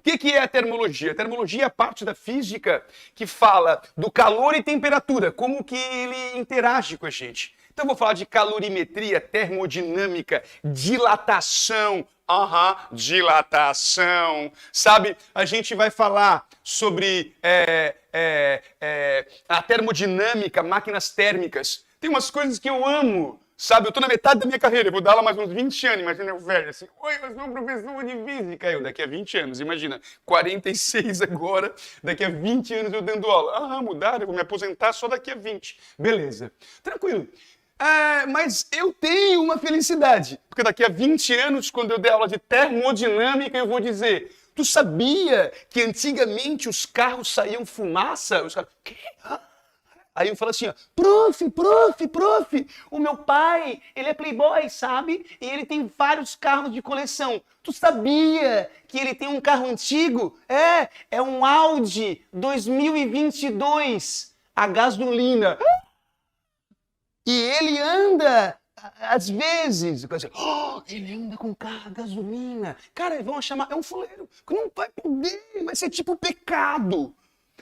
O que é a termologia? A termologia é a parte da física que fala do calor e temperatura, como que ele interage com a gente. Então eu vou falar de calorimetria, termodinâmica, dilatação. Dilatação. Sabe, a gente vai falar sobre a termodinâmica, máquinas térmicas. Tem umas coisas que eu amo. Sabe, eu tô na metade da minha carreira, eu vou dar aula mais uns 20 anos, imagina eu velho assim, oi, eu sou professor de física, eu daqui a 20 anos, imagina, 46 agora, daqui a 20 anos eu dando aula, mudaram, eu vou me aposentar só daqui a 20, beleza, tranquilo. Mas eu tenho uma felicidade, porque daqui a 20 anos, quando eu der aula de termodinâmica, eu vou dizer, tu sabia que antigamente os carros saíam fumaça? Os caras, quê? Aí eu falo assim, ó, prof, o meu pai, ele é playboy, sabe? E ele tem vários carros de coleção. Tu sabia que ele tem um carro antigo? É um Audi 2022, a gasolina. E ele anda, às vezes, ele anda com carro a gasolina. Cara, vão chamar, é um fuleiro, não vai poder, vai ser tipo pecado.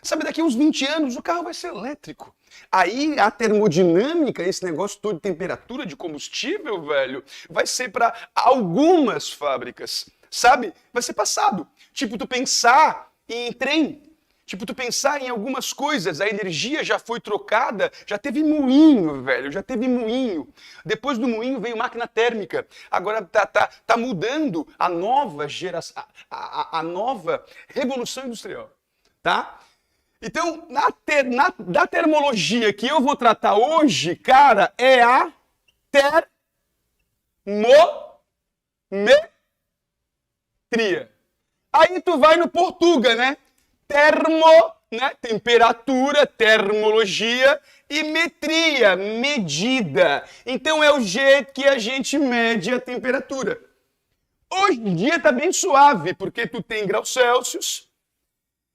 Sabe, daqui a uns 20 anos o carro vai ser elétrico. Aí a termodinâmica, esse negócio todo de temperatura de combustível, velho, vai ser para algumas fábricas, sabe? Vai ser passado. Tipo, tu pensar em trem, tipo, tu pensar em algumas coisas, a energia já foi trocada, já teve moinho, velho, já teve moinho. Depois do moinho veio máquina térmica. Agora tá mudando a nova geração, a nova revolução industrial, tá? Então, da termologia que eu vou tratar hoje, cara, é a termometria. Aí tu vai no Portuga, né? Temperatura, termologia e metria, medida. Então é o jeito que a gente mede a temperatura. Hoje em dia tá bem suave, porque tu tem graus Celsius.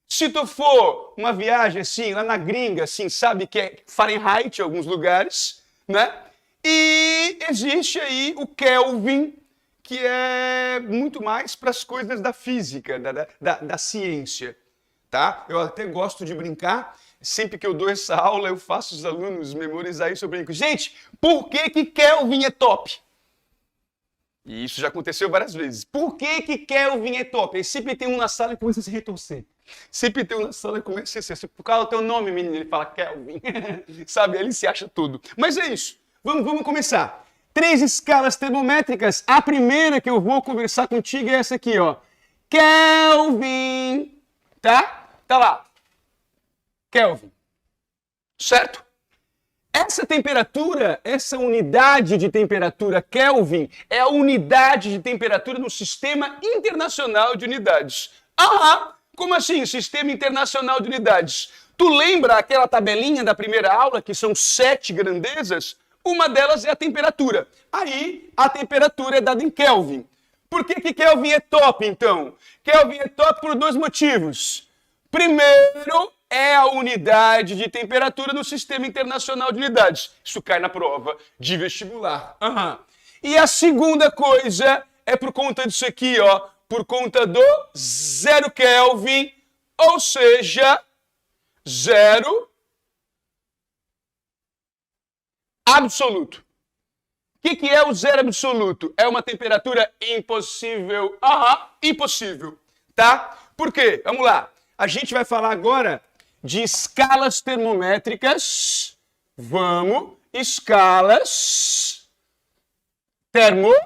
Se tu for uma viagem assim, lá na gringa, assim, sabe que é Fahrenheit em alguns lugares, né? E existe aí o Kelvin, que é muito mais para as coisas da física, da ciência, tá? Eu até gosto de brincar, sempre que eu dou essa aula, eu faço os alunos memorizar isso, eu brinco. Gente, por que Kelvin é top? E isso já aconteceu várias vezes. Por que Kelvin é top? Aí sempre tem um na sala que começa a se retorcer. Sempre tem um na sala que começa a se retorcer. Por causa do teu nome, menino, ele fala Kelvin. Sabe, ele se acha tudo. Mas é isso. Vamos começar. 3 escalas termométricas. A primeira que eu vou conversar contigo é essa aqui, ó. Kelvin. Tá? Tá lá. Kelvin. Certo? Essa temperatura, essa unidade de temperatura Kelvin, é a unidade de temperatura no Sistema Internacional de Unidades. Como assim, Sistema Internacional de Unidades? Tu lembra aquela tabelinha da primeira aula, que são 7 grandezas? Uma delas é a temperatura. Aí, a temperatura é dada em Kelvin. Por que Kelvin é top, então? Kelvin é top por 2 motivos. Primeiro, é a unidade de temperatura no Sistema Internacional de Unidades. Isso cai na prova de vestibular. E a segunda coisa é por conta disso aqui, ó. Por conta do 0 Kelvin, ou seja, 0 absoluto. O que é o 0 absoluto? É uma temperatura impossível. Impossível. Tá? Por quê? Vamos lá. A gente vai falar agora de escalas termométricas. Vamos. Escalas termométricas.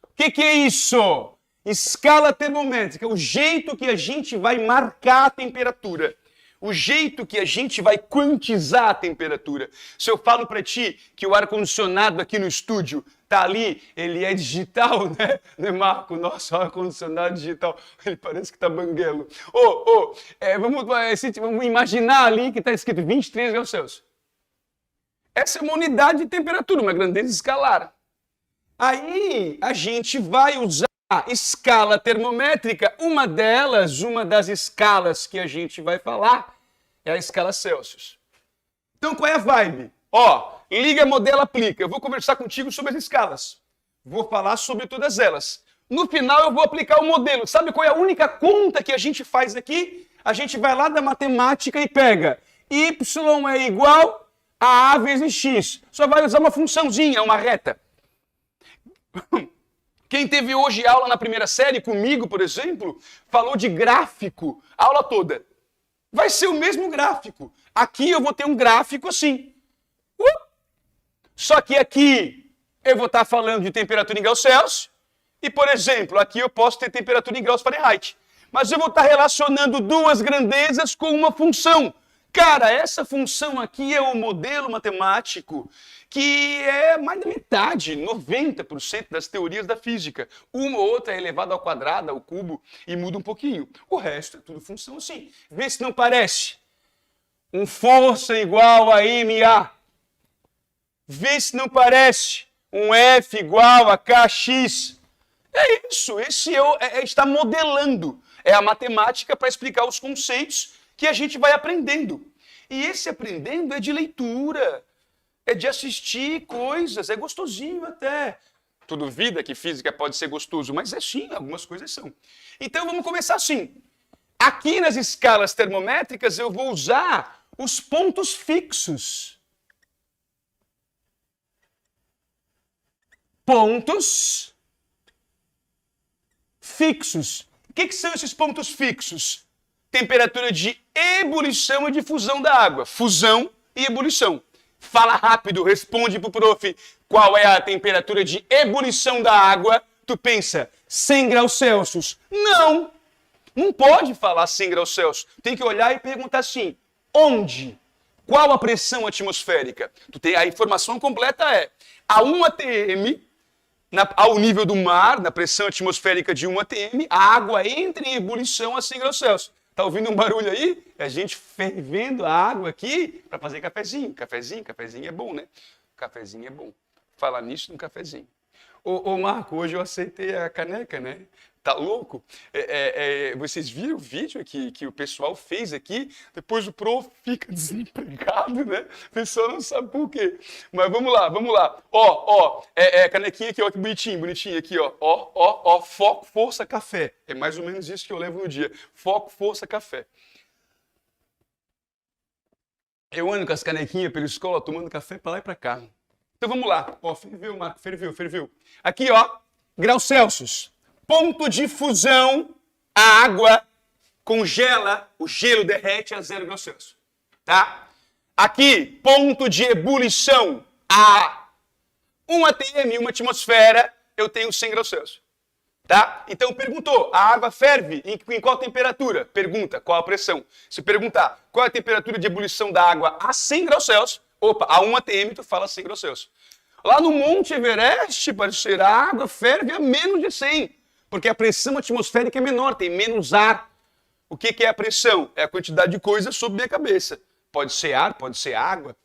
O que é isso? Escala termométrica, o jeito que a gente vai marcar a temperatura. O jeito que a gente vai quantizar a temperatura. Se eu falo para ti que o ar-condicionado aqui no estúdio tá ali, ele é digital, né, Marco? Nossa, o ar-condicionado digital, ele parece que tá banguelo. Vamos imaginar ali que tá escrito 23 graus Celsius. Essa é uma unidade de temperatura, uma grandeza escalar. Aí a gente vai usar a escala termométrica, uma das escalas que a gente vai falar é a escala Celsius. Então qual é a vibe? Liga, modela, aplica. Eu vou conversar contigo sobre as escalas. Vou falar sobre todas elas. No final eu vou aplicar o modelo. Sabe qual é a única conta que a gente faz aqui? A gente vai lá da matemática e pega y é igual a vezes x. Só vai usar uma funçãozinha, uma reta. Quem teve hoje aula na primeira série comigo, por exemplo, falou de gráfico, a aula toda. Vai ser o mesmo gráfico. Aqui eu vou ter um gráfico assim. Só que aqui eu vou estar falando de temperatura em graus Celsius. E, por exemplo, aqui eu posso ter temperatura em graus Fahrenheit. Mas eu vou estar relacionando duas grandezas com uma função. Cara, essa função aqui é um modelo matemático que é mais da metade, 90% das teorias da física. Uma ou outra é elevada ao quadrado, ao cubo, e muda um pouquinho. O resto é tudo função assim. Vê se não parece. Um força igual a MA. Vê se não parece. Um F igual a KX. É isso, esse está modelando. É a matemática para explicar os conceitos que a gente vai aprendendo. E esse aprendendo é de leitura, é de assistir coisas, é gostosinho até. Tu duvida que física pode ser gostoso, mas é sim, algumas coisas são. Então vamos começar assim. Aqui nas escalas termométricas eu vou usar os pontos fixos. Pontos fixos. O que são esses pontos fixos? Temperatura de ebulição e de fusão da água. Fusão e ebulição. Fala rápido, responde pro prof. Qual é a temperatura de ebulição da água? Tu pensa, 100 graus Celsius. Não! Não pode falar 100 graus Celsius. Tem que olhar e perguntar assim, onde? Qual a pressão atmosférica? A informação completa é, a 1 atm, ao nível do mar, na pressão atmosférica de 1 atm, a água entra em ebulição a 100 graus Celsius. Tá ouvindo um barulho aí? É a gente fervendo a água aqui para fazer cafezinho. Cafezinho é bom, né? Cafezinho é bom. Falar nisso no cafezinho. Ô Marco, hoje eu aceitei a caneca, né? Tá louco? Vocês viram o vídeo que o pessoal fez aqui? Depois o prof fica desempregado, né? O pessoal não sabe por quê. Mas vamos lá. Canequinha aqui, ó, que bonitinho aqui, ó. Foco, força, café. É mais ou menos isso que eu levo no dia. Foco, força, café. Eu ando com as canequinhas pela escola tomando café pra lá e pra cá. Então vamos lá. Ó, ferveu, Marco, ferveu. Aqui, ó, graus Celsius. Ponto de fusão, a água congela, o gelo derrete a 0 graus Celsius. Tá? Aqui, ponto de ebulição, a 1 atm, uma atmosfera, eu tenho 100 graus Celsius. Tá? Então perguntou, a água ferve em qual temperatura? Pergunta, qual a pressão? Se perguntar, qual é a temperatura de ebulição da água a 100 graus Celsius? Opa, a 1 atm tu fala 100 graus Celsius. Lá no Monte Everest, parceiro, a água ferve a menos de 100. Porque a pressão atmosférica é menor, tem menos ar. O que é a pressão? É a quantidade de coisa sobre minha cabeça. Pode ser ar, pode ser água.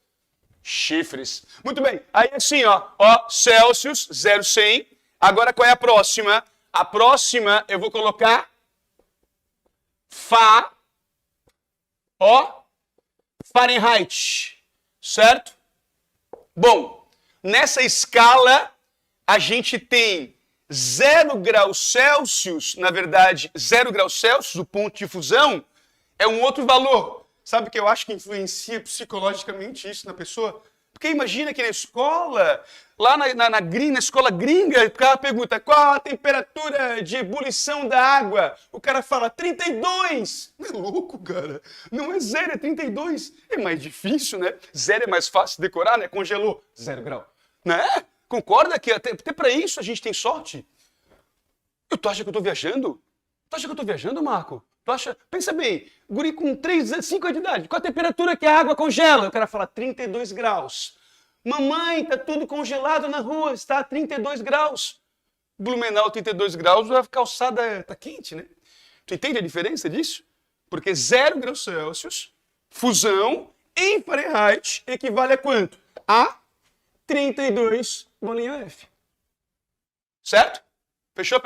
Chifres. Muito bem. Aí assim, ó Celsius, 0, 100. Agora qual é a próxima? A próxima eu vou colocar Fahrenheit. Certo? Bom, nessa escala a gente tem 0 graus Celsius, na verdade, 0 graus Celsius, o ponto de fusão, é um outro valor. Sabe o que eu acho que influencia psicologicamente isso na pessoa? Porque imagina que na escola, lá na escola gringa, o cara pergunta qual a temperatura de ebulição da água. O cara fala 32. Não é louco, cara? Não é 0, é 32. É mais difícil, né? 0 é mais fácil de decorar, né? Congelou, 0 grau. Né? Concorda que até para isso a gente tem sorte? Tu acha que eu tô viajando? Tu acha que eu tô viajando, Marco? Tu acha? Pensa bem, guri com 5 anos de idade, qual a temperatura que a água congela? O cara fala 32 graus. Mamãe, tá tudo congelado na rua, está a 32 graus. Blumenau, 32 graus, a calçada tá quente, né? Tu entende a diferença disso? Porque 0 graus Celsius, fusão, em Fahrenheit, equivale a quanto? A 32 bolinha F. Certo? Fechou?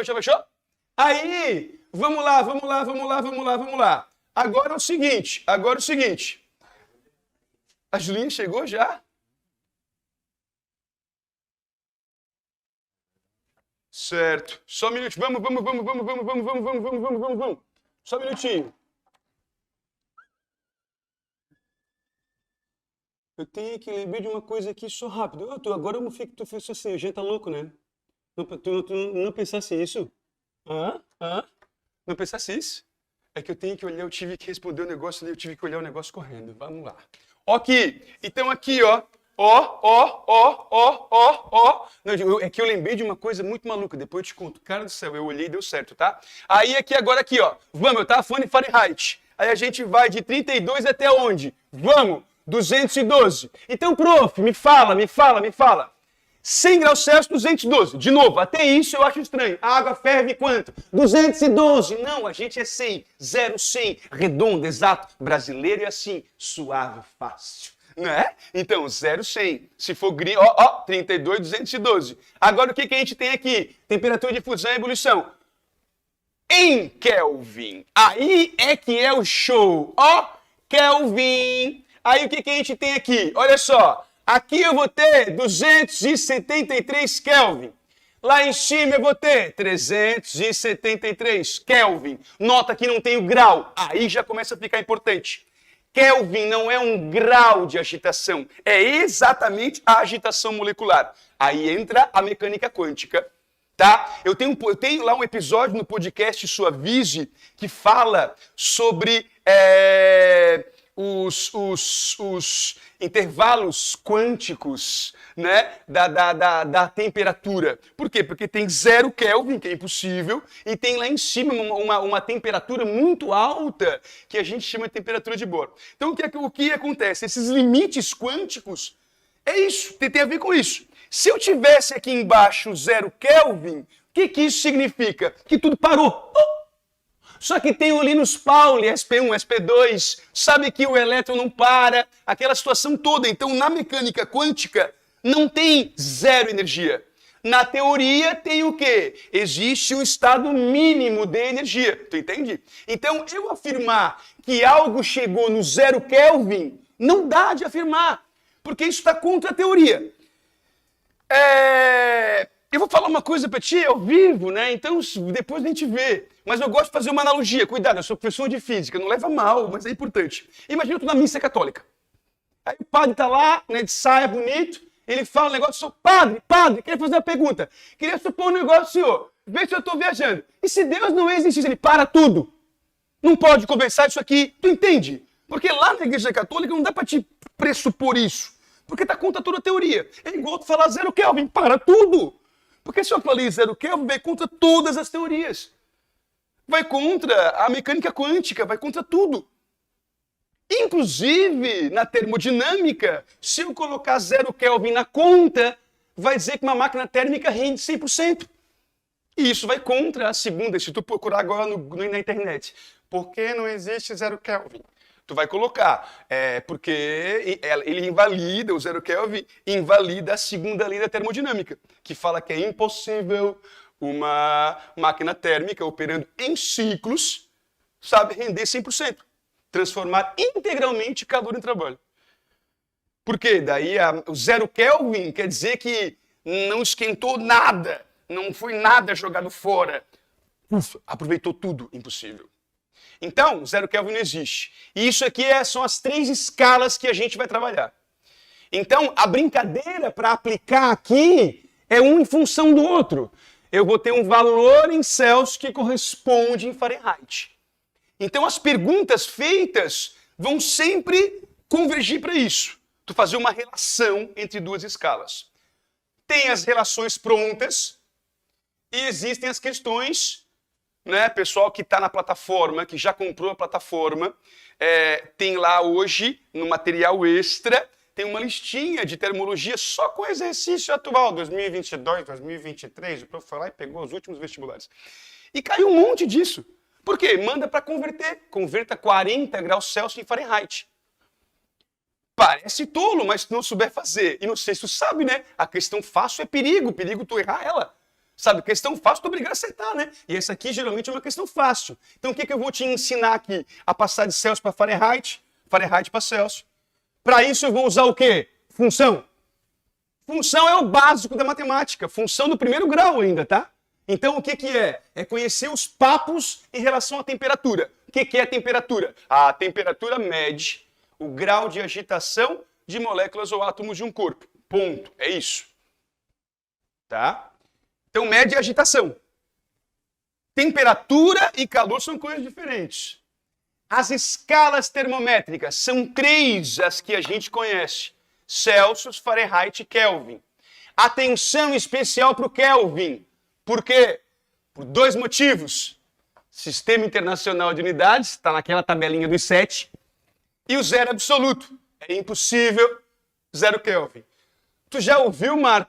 Aí, vamos lá. Agora é o seguinte. A Julinha chegou já? Certo. Só um minutinho. Vamos. Só um minutinho. Eu tenho que lembrar de uma coisa aqui só rápido. Agora eu não fico, tu fez assim, a gente tá louco, né? Tu não pensasse isso? Não pensasse isso? É que eu tenho que olhar, eu tive que responder o negócio ali, eu tive que olhar o negócio correndo. Vamos lá. Ok, então aqui, ó. Não, é que eu lembrei de uma coisa muito maluca, depois eu te conto. Cara do céu, eu olhei e deu certo, tá? Aí aqui, agora aqui, ó. Vamos, eu tava falando em Fahrenheit. Aí a gente vai de 32 até onde? Vamos, 212. Então, prof, me fala. 100 graus Celsius, 212. De novo, até isso eu acho estranho. A água ferve quanto? 212. Não, a gente é 100. 100. Redondo, exato. Brasileiro é assim, suave, fácil. Né? Então, 100. Se for gringo, 32, 212. Agora, o que a gente tem aqui? Temperatura de fusão e ebulição. Em Kelvin. Aí é que é o show. Kelvin. Aí, o que a gente tem aqui? Olha só. Aqui eu vou ter 273 Kelvin. Lá em cima eu vou ter 373 Kelvin. Nota que não tem o grau. Aí já começa a ficar importante. Kelvin não é um grau de agitação. É exatamente a agitação molecular. Aí entra a mecânica quântica. Tá? Eu tenho lá um episódio no podcast Suavize que fala sobre os intervalos quânticos, né, da temperatura. Por quê? Porque tem 0 Kelvin, que é impossível, e tem lá em cima uma temperatura muito alta, que a gente chama de temperatura de Bohr. Então, o que acontece? Esses limites quânticos, é isso, tem a ver com isso. Se eu tivesse aqui embaixo 0 Kelvin, o que isso significa? Que tudo parou. Só que tem o Linus Pauling, SP1, SP2, sabe que o elétron não para, aquela situação toda. Então, na mecânica quântica, não tem zero energia. Na teoria, tem o quê? Existe um estado mínimo de energia. Tu entende? Então, eu afirmar que algo chegou no 0 Kelvin, não dá de afirmar, porque isso está contra a teoria. Eu vou falar uma coisa pra ti ao vivo, né? Então depois a gente vê. Mas eu gosto de fazer uma analogia. Cuidado, eu sou professor de física, não leva mal, mas é importante. Imagina tu na missa católica. Aí o padre tá lá, né, de saia bonito, ele fala um negócio, sou padre, queria fazer uma pergunta. Queria supor um negócio, senhor, vê se eu tô viajando. E se Deus não existisse, ele para tudo. Não pode conversar isso aqui, tu entende? Porque lá na igreja católica não dá pra te pressupor isso. Porque tá contra toda a teoria. É igual tu falar 0 Kelvin, para tudo. Porque se eu falei 0 Kelvin, vai contra todas as teorias. Vai contra a mecânica quântica, vai contra tudo. Inclusive, na termodinâmica, se eu colocar 0 Kelvin na conta, vai dizer que uma máquina térmica rende 100%. E isso vai contra a segunda, se tu procurar agora na internet. Por que não existe 0 Kelvin? Tu vai colocar, porque ele invalida, o 0 Kelvin invalida a segunda lei da termodinâmica, que fala que é impossível uma máquina térmica operando em ciclos, sabe, render 100%, transformar integralmente calor em trabalho. Por quê? Daí o 0 Kelvin quer dizer que não esquentou nada, não foi nada jogado fora. Aproveitou tudo, impossível. Então, 0 Kelvin não existe. E isso aqui são as 3 escalas que a gente vai trabalhar. Então, a brincadeira para aplicar aqui é um em função do outro. Eu vou ter um valor em Celsius que corresponde em Fahrenheit. Então, as perguntas feitas vão sempre convergir para isso. Tu fazer uma relação entre 2 escalas. Tem as relações prontas e existem as questões... Né, pessoal que está na plataforma, que já comprou a plataforma, tem lá hoje, no material extra, tem uma listinha de termologia só com exercício atual, 2022, 2023, o prof foi lá e pegou os últimos vestibulares. E caiu um monte disso. Por quê? Manda para converter. Converta 40 graus Celsius em Fahrenheit. Parece tolo, mas se não souber fazer, e não sei se tu sabe, né? A questão fácil é perigo tu errar ela. Sabe, questão fácil, tu obrigado a acertar, né? E essa aqui geralmente é uma questão fácil. Então o que eu vou te ensinar aqui? A passar de Celsius para Fahrenheit, Fahrenheit para Celsius. Para isso eu vou usar o quê? Função. Função é o básico da matemática. Função do primeiro grau ainda, tá? Então, o que que é? É conhecer os papos em relação à temperatura. O que que é temperatura? A temperatura mede o grau de agitação de moléculas ou átomos de um corpo. Ponto. É isso. Tá? Então, mede a agitação. Temperatura e calor são coisas diferentes. As escalas termométricas são 3 as que a gente conhece. Celsius, Fahrenheit e Kelvin. Atenção especial para o Kelvin. Por quê? Por 2 motivos. Sistema Internacional de Unidades, está naquela tabelinha dos 7. E o zero absoluto. É impossível 0 Kelvin. Tu já ouviu, Marco,